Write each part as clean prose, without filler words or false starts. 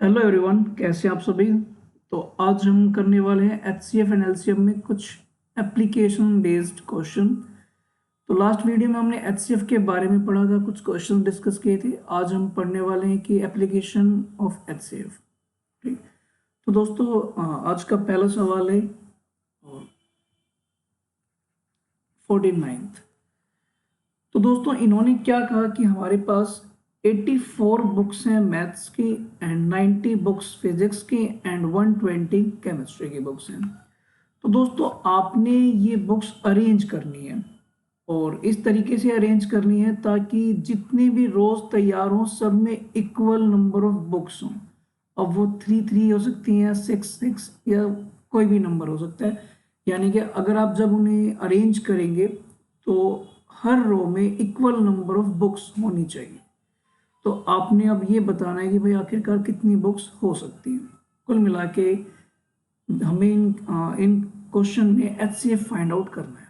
Hello everyone, कैसे हैं आप सभी। तो आज हम करने वाले हैं एचसीएफ एंड एलसीएम में कुछ एप्लीकेशन बेस्ड क्वेश्चन। तो लास्ट वीडियो में हमने एचसीएफ के बारे में पढ़ा था, कुछ क्वेश्चन डिस्कस किए थे। आज हम पढ़ने वाले हैं कि एप्लीकेशन ऑफ एचसीएफ। ठीक। तो दोस्तों आज का पहला सवाल है 49th। तो दोस्तों इन्होंने क्या कहा कि हमारे पास 84 बुक्स हैं मैथ्स की एंड 90 बुक्स फिजिक्स की एंड 120 केमिस्ट्री की बुक्स हैं। तो दोस्तों आपने ये बुक्स अरेंज करनी है और इस तरीके से अरेंज करनी है ताकि जितने भी रोज तैयार हों सब में इक्वल नंबर ऑफ बुक्स हों। अब वो 3 हो सकती हैं, 6 या कोई भी नंबर हो सकता है। यानी कि अगर आप जब उन्हें अरेंज करेंगे तो हर रो में इक्वल नंबर ऑफ बुक्स होनी चाहिए। तो आपने अब ये बताना है कि भाई आखिरकार कितनी बुक्स हो सकती हैं। कुल मिला के हमें इन क्वेश्चन में एचसीएफ फाइंड आउट करना है।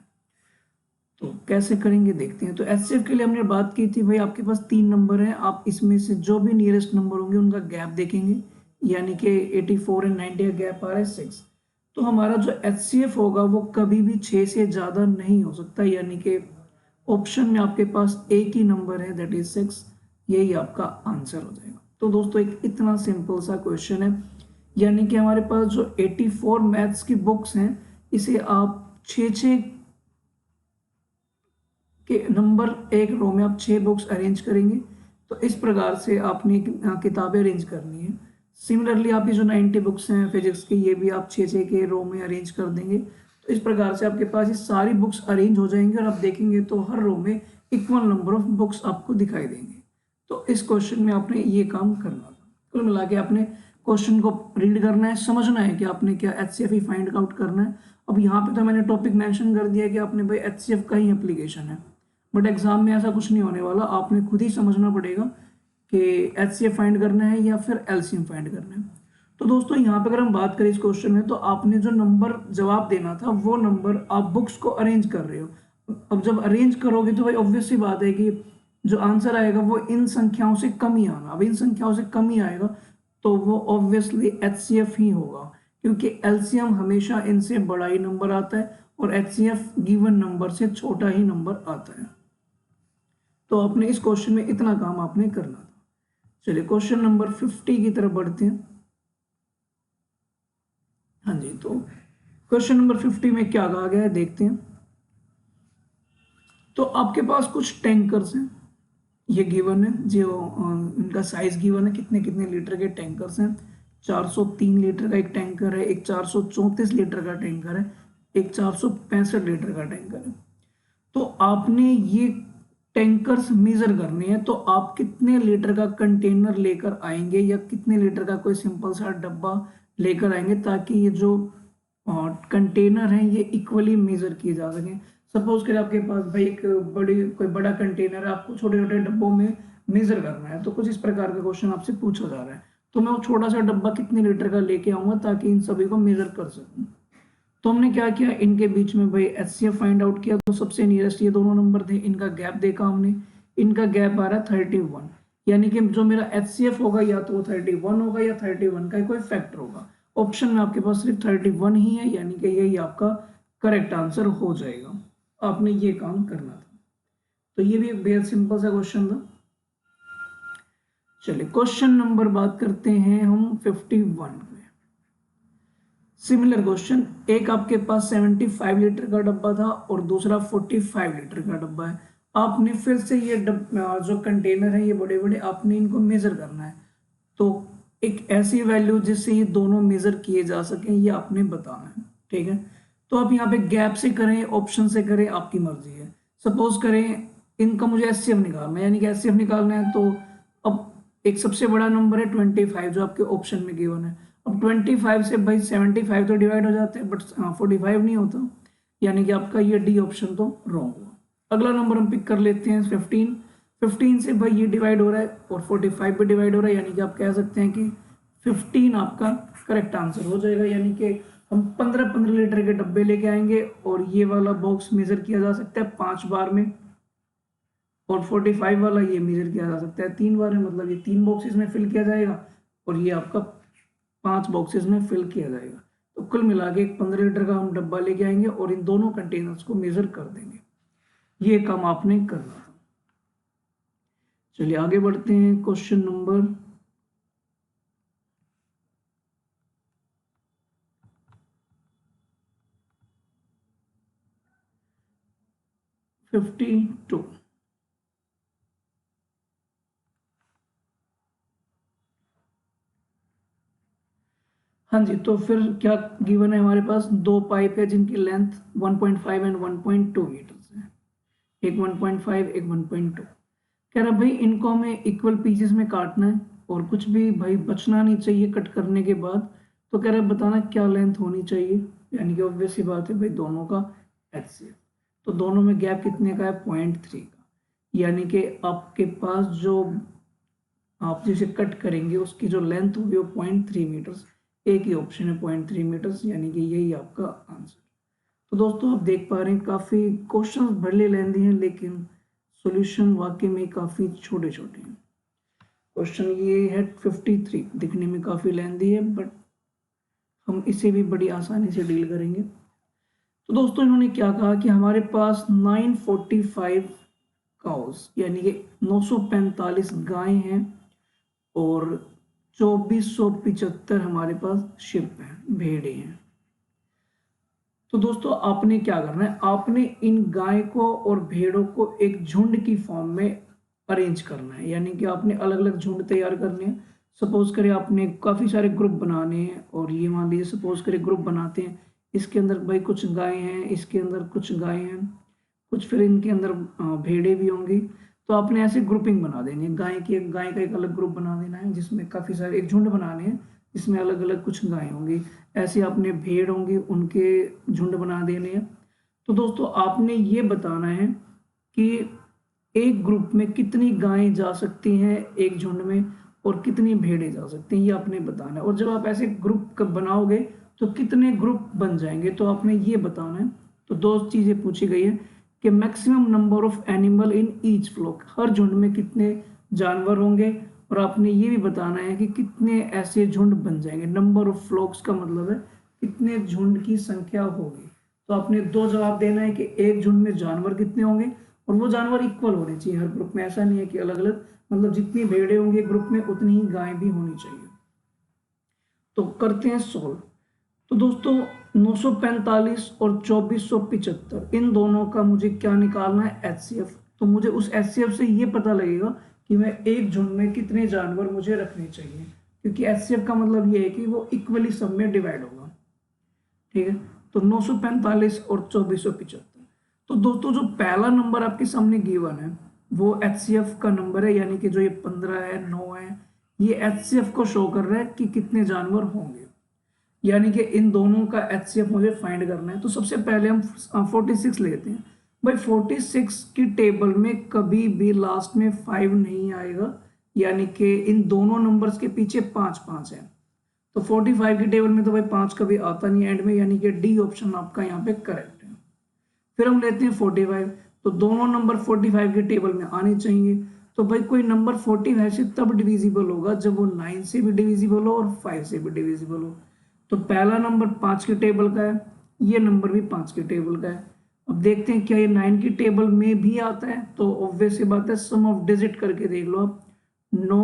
तो कैसे करेंगे देखते हैं। तो एचसीएफ के लिए हमने बात की थी, भाई आपके पास 3 नंबर हैं, आप इसमें से जो भी नियरेस्ट नंबर होंगे उनका गैप देखेंगे। यानी कि 84 एंड 90 का गैप आ रहा है 6। तो हमारा जो एचसीएफ होगा वो कभी भी 6 से ज़्यादा नहीं हो सकता। यानी कि ऑप्शन में आपके पास एक ही नंबर है, दैट इज 6। यही आपका आंसर हो जाएगा। तो दोस्तों एक इतना सिंपल सा क्वेश्चन है। यानी कि हमारे पास जो 84 मैथ्स की बुक्स हैं, इसे आप 6 के नंबर एक रो में आप 6 बुक्स अरेंज करेंगे। तो इस प्रकार से आपने किताबें अरेंज करनी है। सिमिलरली आप ये जो 90 बुक्स हैं फिजिक्स की, ये भी आप 6 के रो में अरेंज कर देंगे। तो इस प्रकार से आपके पास ये सारी बुक्स अरेंज हो जाएंगी और आप देखेंगे तो हर रो में इक्वल नंबर ऑफ बुक्स आपको दिखाई देंगे। तो इस क्वेश्चन में आपने ये काम करना था। कुल मिला के आपने क्वेश्चन को रीड करना है, समझना है कि आपने क्या एचसीएफ ही फाइंड आउट करना है। अब यहाँ पे तो मैंने टॉपिक मेंशन कर दिया कि आपने भाई एचसीएफ का ही एप्लीकेशन है, बट एग्जाम में ऐसा कुछ नहीं होने वाला। आपने खुद ही समझना पड़ेगा कि एचसीएफ फाइंड करना है या फिर एलसीएम फाइंड करना है। तो दोस्तों यहाँ पे अगर हम बात करें इस क्वेश्चन में, तो आपने जो नंबर जवाब देना था वो नंबर आप बुक्स को अरेंज कर रहे हो। अब जब अरेंज करोगे तो भाई ऑब्वियस सी बात है कि जो आंसर आएगा वो इन संख्याओं से कम ही आना। अब इन संख्याओं से कम ही आएगा तो वो ऑब्वियसली एचसीएफ ही होगा, क्योंकि एलसीएम हमेशा इनसे बड़ा ही नंबर आता है और एचसीएफ गिवन नंबर से छोटा ही नंबर आता है। तो आपने इस क्वेश्चन में इतना काम आपने करना था। चलिए क्वेश्चन नंबर 50 की तरफ बढ़ते हैं। हाँ जी, तो क्वेश्चन नंबर 50 में क्या कहा गया है देखते हैं। तो आपके पास कुछ टैंकर्स हैं, ये गिवन है, जो इनका साइज गिवन है, कितने कितने लीटर के टैंकर्स हैं। 403 लीटर का एक टैंकर है, एक 434 लीटर का टैंकर है, एक 465 लीटर का टैंकर है। तो आपने ये टैंकर्स मेजर करने हैं। तो आप कितने लीटर का कंटेनर लेकर आएंगे या कितने लीटर का कोई सिंपल सा डब्बा लेकर आएंगे ताकि ये जो कंटेनर हैं ये इक्वली मेजर किए जा सकें। सपोज करें आपके पास भाई एक कोई बड़ा कंटेनर है, आपको छोटे छोटे डब्बों में मेजर करना है। तो कुछ इस प्रकार का क्वेश्चन आपसे पूछा जा रहा है। तो मैं वो छोटा सा डब्बा कितने लीटर का लेके आऊंगा ताकि इन सभी को मेजर कर सकूं। तो हमने क्या किया, इनके बीच में भाई एचसीएफ फाइंड आउट किया। तो सबसे नियरेस्ट ये दोनों नंबर थे, इनका गैप देखा हमने, इनका गैप आ रहा है 31। यानी कि जो मेरा एचसीएफ होगा या तो 31 होगा या 31 का कोई फैक्टर होगा। ऑप्शन में आपके पास सिर्फ 31 ही है, यानी कि यही आपका करेक्ट आंसर हो जाएगा। आपने ये काम करना था। तो ये भी एक बेहद सिंपल सा क्वेश्चन था। चलिए क्वेश्चन नंबर बात करते हैं हम 51 में। सिमिलर क्वेश्चन, एक आपके पास 75 लीटर का डब्बा था और दूसरा 45 लीटर का डब्बा है। आपने फिर से ये जो कंटेनर है ये बड़े बड़े, आपने इनको मेजर करना है। तो एक ऐसी वैल्यू जिससे ये दोनों मेजर किए जा सकें ये आपने बताना है। ठीक है, तो आप यहाँ पे गैप से करें, ऑप्शन से करें, आपकी मर्जी है। सपोज करें इनका मुझे एचसीएफ निकालना है, यानी कि एचसीएफ निकालना है। तो अब एक सबसे बड़ा नंबर है 25 जो आपके ऑप्शन में गिवन है। अब 25 से भाई 75 तो डिवाइड हो जाते हैं, बट 45 नहीं होता, यानी कि आपका ये डी ऑप्शन तो रॉन्ग हुआ। अगला नंबर हम पिक कर लेते हैं 15 से भाई ये डिवाइड हो रहा है और 45 भी डिवाइड हो रहा है, यानी कि आप कह सकते हैं कि 15 आपका करेक्ट आंसर हो जाएगा। यानी कि हम 15 लीटर के डब्बे लेके आएंगे और ये वाला बॉक्स मेजर किया जा सकता है 5 बार में, और 45 वाला ये मेजर किया जा सकता है 3 बार में। मतलब ये 3 बॉक्सेस में फिल किया जाएगा और ये आपका 5 बॉक्सेस में फिल किया जाएगा। तो कुल मिला के एक 15 लीटर का हम डब्बा लेके आएंगे और इन दोनों कंटेनर्स को मेजर कर देंगे। ये काम आपने करना था। चलिए आगे बढ़ते हैं। Question number 52। हाँ जी, तो फिर क्या गिवन है हमारे पास? 2 पाइप है जिनकी लेंथ 1.5 एंड 1.2 मीटर्स है। एक 1.5 एक 1.2। कह रहा भाई इनको हमें इक्वल पीसेस में काटना है और कुछ भी भाई बचना नहीं चाहिए कट करने के बाद। तो कह रहा है बताना क्या लेंथ होनी चाहिए, यानी कि ऑब्वियस सी बात है भाई दोनों का HCF। तो दोनों में गैप कितने का है? 0.3 का। यानी कि आपके पास जो आप जिसे कट करेंगे उसकी जो लेंथ होगी वो 0.3 मीटर्स। एक ही ऑप्शन है 0.3 मीटर्स, यानी कि यही आपका आंसर। तो दोस्तों आप देख पा रहे हैं काफ़ी क्वेश्चन भले लेंदी हैं लेकिन सॉल्यूशन वाकई में काफ़ी छोटे छोटे हैं। क्वेश्चन ये है 53, दिखने में काफ़ी लेंदी है बट हम इसे भी बड़ी आसानी से डील करेंगे। तो दोस्तों इन्होंने क्या कहा कि हमारे पास 945 काउस यानी कि 945 गायें हैं और 2475 हमारे पास शिप हैं, भेड़े हैं। तो दोस्तों आपने क्या करना है? आपने इन गाय को और भेड़ों को एक झुंड की फॉर्म में अरेंज करना है, यानी कि आपने अलग अलग झुंड तैयार करने हैं। सपोज करें आपने काफ़ी सारे ग्रुप बनाने हैं और ये मान लीजिए सपोज करें ग्रुप बनाते हैं, इसके अंदर भाई कुछ गाय हैं, इसके अंदर कुछ गाय हैं, कुछ फिर इनके अंदर भेड़े भी होंगी। तो आपने ऐसे ग्रुपिंग बना देनी है। गाय का एक अलग ग्रुप बना देना है जिसमें काफ़ी सारे एक झुंड बनाने हैं जिसमें अलग अलग कुछ गाय होंगी। ऐसे आपने भेड़ होंगी उनके झुंड बना देने हैं। तो दोस्तों आपने ये बताना है कि एक ग्रुप में कितनी गायें जा सकती हैं एक झुंड में और कितनी भेड़ें जा सकती हैं, ये आपने बताना है। और जब आप ऐसे ग्रुप बनाओगे तो कितने ग्रुप बन जाएंगे तो आपने ये बताना है। तो दो चीज़ें पूछी गई है कि maximum number of animal in each flock, हर झुंड में कितने जानवर होंगे, और आपने ये भी बताना है कि कितने ऐसे झुंड बन जाएंगे। नंबर ऑफ फ्लॉक्स का मतलब है कितने झुंड की संख्या होगी। तो आपने दो जवाब देना है कि एक झुंड में जानवर कितने होंगे और वो जानवर इक्वल होने चाहिए हर ग्रुप में। ऐसा नहीं है कि अलग अलग, मतलब जितनी भेड़ें होंगी ग्रुप में उतनी ही गाय भी होनी चाहिए। तो करते हैं सोल्व। तो दोस्तों 945 और 2475 इन दोनों का मुझे क्या निकालना है? HCF। तो मुझे उस HCF से ये पता लगेगा कि मैं एक झुंड में कितने जानवर मुझे रखने चाहिए, क्योंकि HCF का मतलब ये है कि वो इक्वली सब में डिवाइड होगा। ठीक है, तो 945 और 2475। तो दोस्तों जो पहला नंबर आपके सामने गिवन है वो HCF का नंबर है, यानी कि जो ये 15 है 9 है, ये HCF को शो कर रहा है कि कितने जानवर होंगे। यानी कि इन दोनों का HCF मुझे फाइंड करना है। तो सबसे पहले हम 46 लेते हैं। भाई 46 की टेबल में कभी भी लास्ट में 5 नहीं आएगा, यानी कि इन दोनों नंबर्स के पीछे 5 5 है। तो 45 की टेबल में तो भाई 5 कभी आता नहीं एंड में, यानी कि डी ऑप्शन आपका यहाँ पे करेक्ट है। फिर हम लेते हैं 45। तो दोनों नंबर 45 की टेबल में आने चाहिए। तो भाई कोई नंबर 45 से तब डिविजिबल होगा जब वो 9 से भी डिविजिबल हो और 5 से भी डिविजिबल हो। तो पहला नंबर 5 की टेबल का है, ये नंबर भी 5 की टेबल का है। अब देखते हैं क्या ये 9 की टेबल में भी आता है। तो ऑब्वियस सी बात है, सम ऑफ डिजिट करके देख लो आप। 9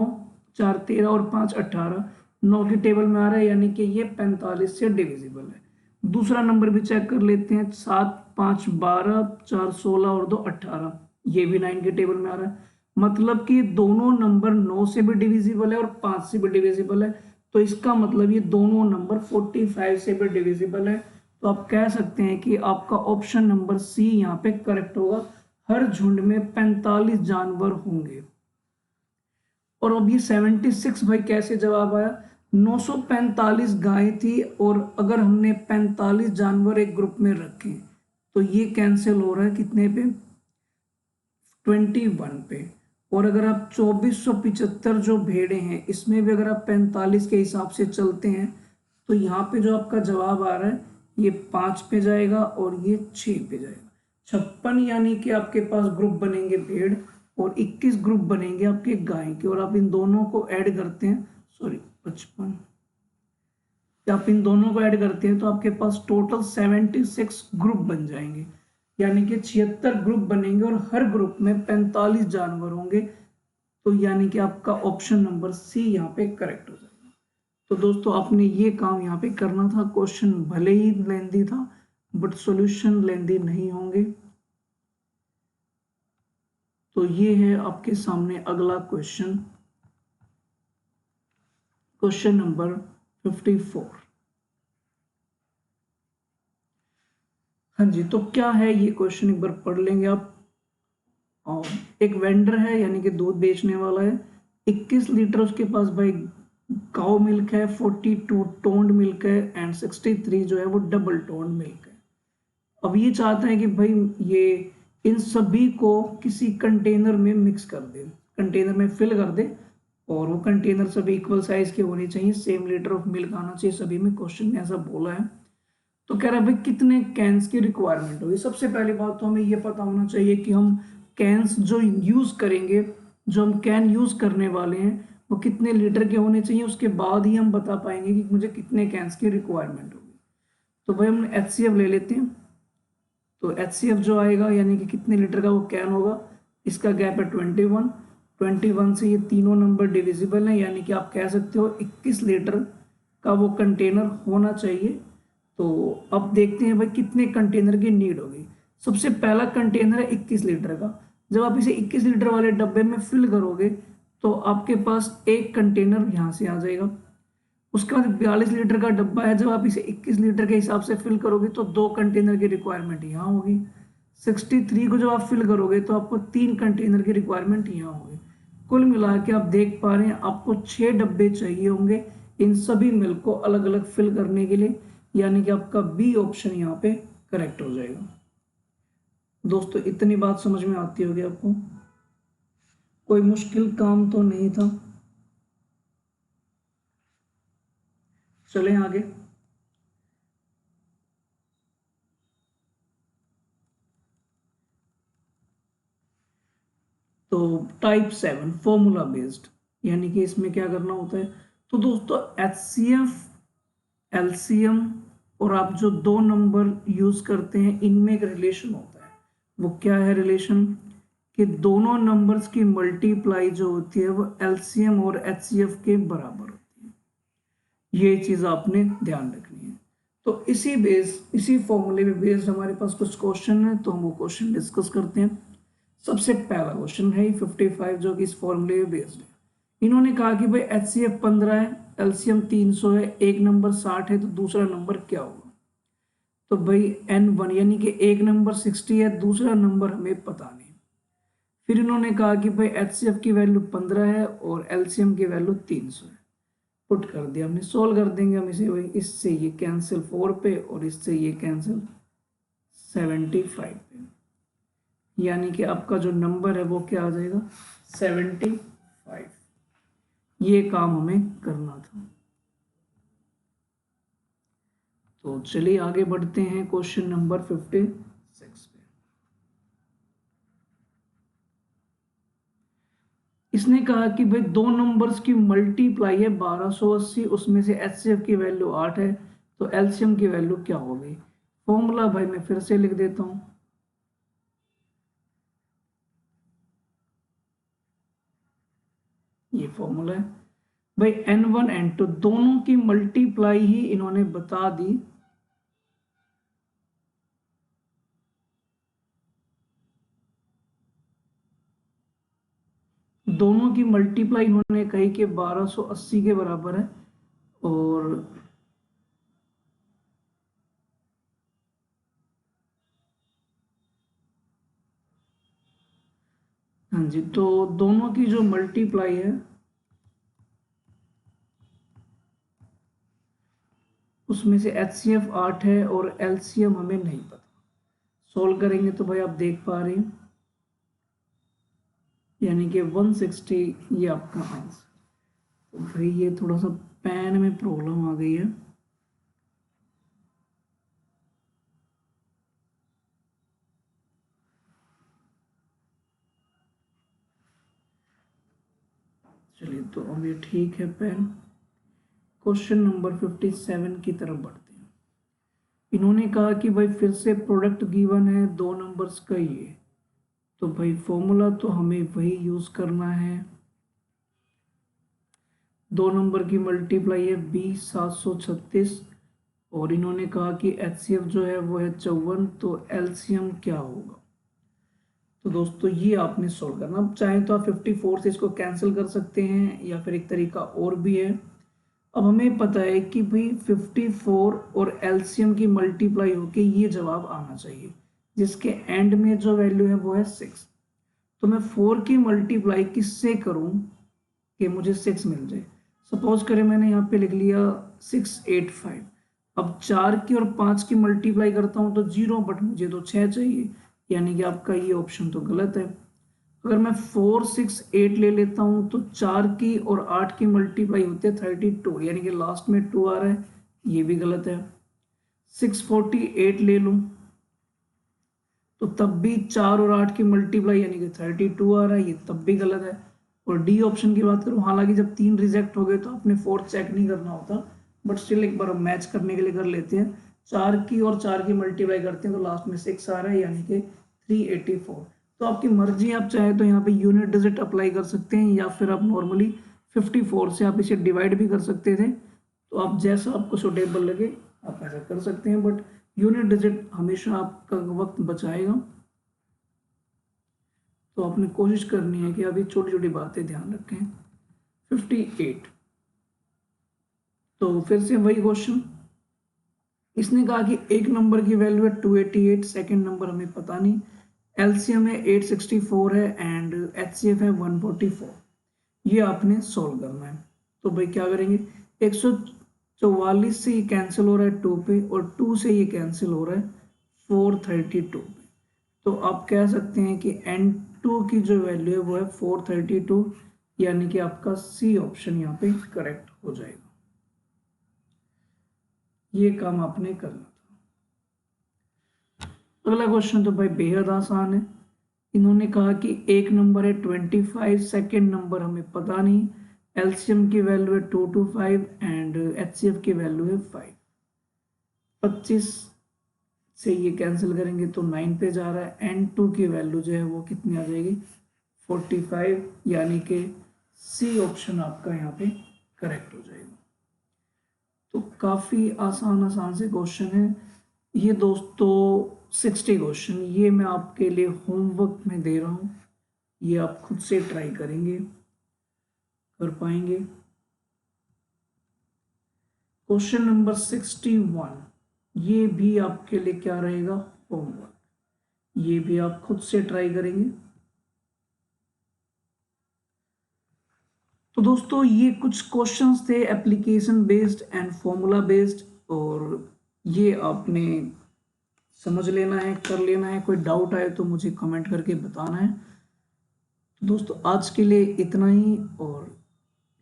4 13 और 5 18, 9 की टेबल में आ रहा है, यानी कि ये 45 से डिविजिबल है। दूसरा नंबर भी चेक कर लेते हैं। 7 5 12 4 16 और 2 18, ये भी 9 की टेबल में आ रहा है। मतलब कि दोनों नंबर 9 से भी डिविजिबल है और 5 से भी डिविजिबल है। तो इसका मतलब ये दोनों नंबर 45 से भी डिविजिबल है। तो आप कह सकते हैं कि आपका ऑप्शन नंबर सी यहाँ पे करेक्ट होगा। हर झुंड में 45 जानवर होंगे। और अब ये 76 भाई कैसे जवाब आया? 945 गाय थी और अगर हमने 45 जानवर एक ग्रुप में रखे तो ये कैंसिल हो रहा है कितने पे? 21 पे। और अगर आप 2475 जो भेड़े हैं इसमें भी अगर आप 45 के हिसाब से चलते हैं तो यहाँ पे जो आपका जवाब आ रहा है ये 5 पे जाएगा और ये 6 पे जाएगा। 56 यानी कि आपके पास ग्रुप बनेंगे भेड़ और 21 ग्रुप बनेंगे आपके गाय के। और आप इन दोनों को ऐड करते हैं, सॉरी 55। आप इन दोनों को ऐड करते हैं तो आपके पास टोटल 76 ग्रुप बन जाएंगे, यानी कि 76 ग्रुप बनेंगे और हर ग्रुप में 45 जानवर होंगे। तो यानी कि आपका ऑप्शन नंबर सी यहाँ पे करेक्ट हो जाएगा। तो दोस्तों आपने ये काम यहाँ पे करना था। क्वेश्चन भले ही लेंदी था बट सॉल्यूशन लेंदी नहीं होंगे। तो ये है आपके सामने अगला क्वेश्चन, क्वेश्चन नंबर 54। हाँ जी, तो क्या है ये क्वेश्चन एक बार पढ़ लेंगे आप। और एक वेंडर है यानी कि दूध बेचने वाला है, 21 लीटर उसके पास भाई काउ मिल्क है, 42 टोन्ड मिल्क है एंड 63 जो है वो डबल टोन्ड मिल्क है। अब ये चाहता है कि भाई ये इन सभी को किसी कंटेनर में मिक्स कर दे, कंटेनर में फिल कर दे, और वो कंटेनर सभी इक्वल साइज के होने चाहिए, सेम लीटर ऑफ मिल्क आना चाहिए सभी में। क्वेश्चन ने ऐसा बोला है। तो कह रहा है भाई कितने कैंस की रिक्वायरमेंट होगी। सबसे पहली बात तो हमें ये पता होना चाहिए कि हम कैंस जो यूज करेंगे, जो हम कैन यूज करने वाले हैं वो कितने लीटर के होने चाहिए, उसके बाद ही हम बता पाएंगे कि मुझे कितने कैंस की रिक्वायरमेंट होगी। तो भाई हम HCF ले लेते हैं। तो HCF जो आएगा यानी कि कितने लीटर का वो कैन होगा, इसका गैप है 21। 21 से ये तीनों नंबर डिविजिबल है, यानी कि आप कह सकते हो 21 लीटर का वो कंटेनर होना चाहिए। तो अब देखते हैं भाई कितने कंटेनर की नीड होगी। सबसे पहला कंटेनर है 21 लीटर का। जब आप इसे 21 लीटर वाले डब्बे में फिल करोगे तो आपके पास एक कंटेनर यहाँ से आ जाएगा। उसके बाद 42 लीटर का डब्बा है, जब आप इसे 21 लीटर के हिसाब से फिल करोगे तो 2 कंटेनर की रिक्वायरमेंट यहाँ होगी। 63 को जब आप फिल करोगे तो आपको 3 कंटेनर की रिक्वायरमेंट यहाँ होगी। कुल मिला के आप देख पा रहे हैं आपको 6 डब्बे चाहिए होंगे इन सभी मिल्क को अलग अलग फिल करने के लिए, यानी कि आपका बी ऑप्शन यहाँ पे करेक्ट हो जाएगा। दोस्तों इतनी बात समझ में आती होगी आपको, कोई मुश्किल काम तो नहीं था। चलें आगे। तो टाइप 7 फॉर्मूला बेस्ड, यानी कि इसमें क्या करना होता है। तो दोस्तों HCF, LCM और आप जो दो नंबर यूज करते हैं इनमें एक रिलेशन होता है। वो क्या है रिलेशन, कि दोनों नंबर्स की मल्टीप्लाई जो होती है वो LCM और HCF के बराबर होती है। ये चीज आपने ध्यान रखनी है। तो इसी फॉर्मूले पे बेस्ड हमारे पास कुछ क्वेश्चन है, तो हम वो क्वेश्चन डिस्कस करते हैं। सबसे पहला क्वेश्चन है 55 जो कि इस फॉर्मूले पे बेस्ड है। इन्होंने कहा कि भाई HCF 15 है, LCM 300 है, एक नंबर 60 है, तो दूसरा नंबर क्या होगा। तो भाई N1 यानी कि एक नंबर 60 है, दूसरा नंबर हमें पता नहीं। फिर इन्होंने कहा कि भाई HCF की वैल्यू 15 है और LCM की वैल्यू 300 है। पुट कर दिया हमने, सोल्व कर देंगे हम इसे। भाई इससे ये कैंसिल 4 पे और इससे ये कैंसिल 75 पे, यानी कि आपका जो नंबर है वो क्या आ जाएगा 75। ये काम हमें करना था। तो चलिए आगे बढ़ते हैं क्वेश्चन नंबर 56 पे। इसने कहा कि भाई दो नंबर्स की मल्टीप्लाई है 1280, उसमें से HCF की वैल्यू 8 है, तो LCM की वैल्यू क्या होगी। फॉर्मूला भाई मैं फिर से लिख देता हूं। ये फॉर्मूला है भाई N1 N2 दोनों की मल्टीप्लाई ही इन्होंने बता दी। दोनों की मल्टीप्लाई इन्होंने कही कि 1280 के बराबर है। और हाँ जी, तो दोनों की जो मल्टीप्लाई है उसमें से HCF 8 है और LCM हमें नहीं पता। सोल्व करेंगे तो भाई आप देख पा रहे हैं यानी कि 160 ये आपका आंसर। तो भाई ये थोड़ा सा पेन में प्रॉब्लम आ गई है। चलिए तो अब ये ठीक है पेन। क्वेश्चन नंबर 57 की तरफ बढ़ते हैं। इन्होंने कहा कि भाई फिर से प्रोडक्ट गिवन है 2 नंबर्स का ये, तो भाई फॉर्मूला तो हमें वही यूज करना है। 2 नंबर की मल्टीप्लाई है 20,736 और इन्होंने कहा कि HCF जो है वो है 54, तो LCM क्या होगा। तो दोस्तों ये आपने सोल्व करना। अब चाहे तो आप 54 से इसको कैंसिल कर सकते हैं या फिर एक तरीका और भी है। अब हमें पता है कि भाई 54 और LCM की मल्टीप्लाई होके ये जवाब आना चाहिए, जिसके एंड में जो वैल्यू है वो है 6। तो मैं 4 की मल्टीप्लाई किससे करूं कि मुझे 6 मिल जाए। सपोज करें मैंने यहाँ पे लिख लिया 685। अब 4 की और 5 की मल्टीप्लाई करता हूँ तो 0, बट मुझे तो 6 चाहिए, यानी कि आपका ये ऑप्शन तो गलत है। अगर मैं 4 6 8 ले लेता हूँ तो 4 की और 8 की मल्टीप्लाई होती है 32, यानी कि लास्ट में 2 आ रहा है, ये भी गलत है। 648 ले लूँ तो तब भी 4 और 8 की मल्टीप्लाई यानी कि 32 आ रहा है, ये तब भी गलत है। और डी ऑप्शन की बात करूँ, हालांकि जब 3 रिजेक्ट हो गए तो आपने 4th चेक नहीं करना होता, बट स्टिल एक बार हम मैच करने के लिए कर लेते हैं। 4 की और 4 की मल्टीप्लाई करते हैं तो लास्ट में 6 आ रहा है, यानी कि 384। तो आपकी मर्जी, आप चाहे तो यहाँ पे यूनिट डिजिट अप्लाई कर सकते हैं या फिर आप नॉर्मली 54 से आप इसे डिवाइड भी कर सकते थे। तो आप जैसा आपको सुटेबल लगे आप ऐसा कर सकते हैं, बट यूनिट डिजिट हमेशा आपका वक्त बचाएगा। तो आपने कोशिश करनी है कि अभी छोटी छोटी बातें ध्यान रखें। 58, तो फिर से वही क्वेश्चन। इसने कहा कि एक नंबर की वैल्यू है 288, सेकंड नंबर हमें पता नहीं, LCM है 864 है एंड HCF है 144। ये आपने सॉल्व करना है। तो भाई क्या करेंगे, 144 से ये कैंसिल हो रहा है 2 पे और 2 से ये कैंसिल हो रहा है 432 पे। तो आप कह सकते हैं कि N2 की जो वैल्यू है वो है 432, यानी कि आपका C ऑप्शन यहाँ पे करेक्ट हो जाएगा। ये काम आपने करना था। अगला क्वेश्चन तो भाई बेहद आसान है। इन्होंने कहा कि एक नंबर है 25, सेकेंड नंबर हमें पता नहीं, LCM की वैल्यू है 225 एंड HCF की वैल्यू है 5। 25 से ये कैंसिल करेंगे तो 9 पे जा रहा है। N2 की वैल्यू जो है वो कितनी आ जाएगी 45, यानी कि C ऑप्शन आपका यहाँ पे करेक्ट हो जाएगा। तो काफ़ी आसान आसान से क्वेश्चन है ये दोस्तों। 60 क्वेश्चन ये मैं आपके लिए होमवर्क में दे रहा हूँ, ये आप खुद से ट्राई करेंगे, कर पाएंगे। क्वेश्चन नंबर 61, ये भी आपके लिए क्या रहेगा, होमवर्क। ये भी आप खुद से ट्राई करेंगे। तो दोस्तों ये कुछ क्वेश्चंस थे application based and formula based, और ये आपने समझ लेना है, कर लेना है। कोई डाउट आए तो मुझे कमेंट करके बताना है। तो दोस्तों आज के लिए इतना ही, और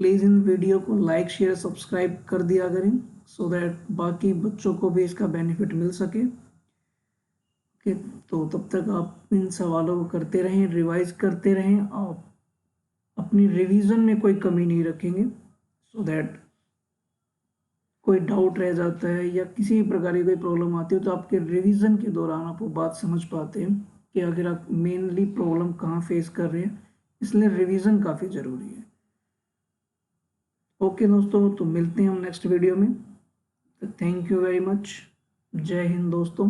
प्लीज़ इन वीडियो को लाइक शेयर सब्सक्राइब कर दिया करें सो दैट बाकी बच्चों को भी इसका बेनिफिट मिल सके। ओके, तो तब तक आप इन सवालों को करते रहें, रिवाइज करते रहें, आप अपनी रिवीजन में कोई कमी नहीं रखेंगे सो दैट कोई डाउट रह जाता है या किसी भी प्रकार की कोई प्रॉब्लम आती है तो आपके रिवीजन के दौरान आप वो बात समझ पाते हैं कि अगर आप मेनली प्रॉब्लम कहाँ फेस कर रहे हैं। इसलिए रिवीजन काफ़ी ज़रूरी है। ओके दोस्तों, तो मिलते हैं हम नेक्स्ट वीडियो में। Thank you very much. जय हिंद दोस्तों।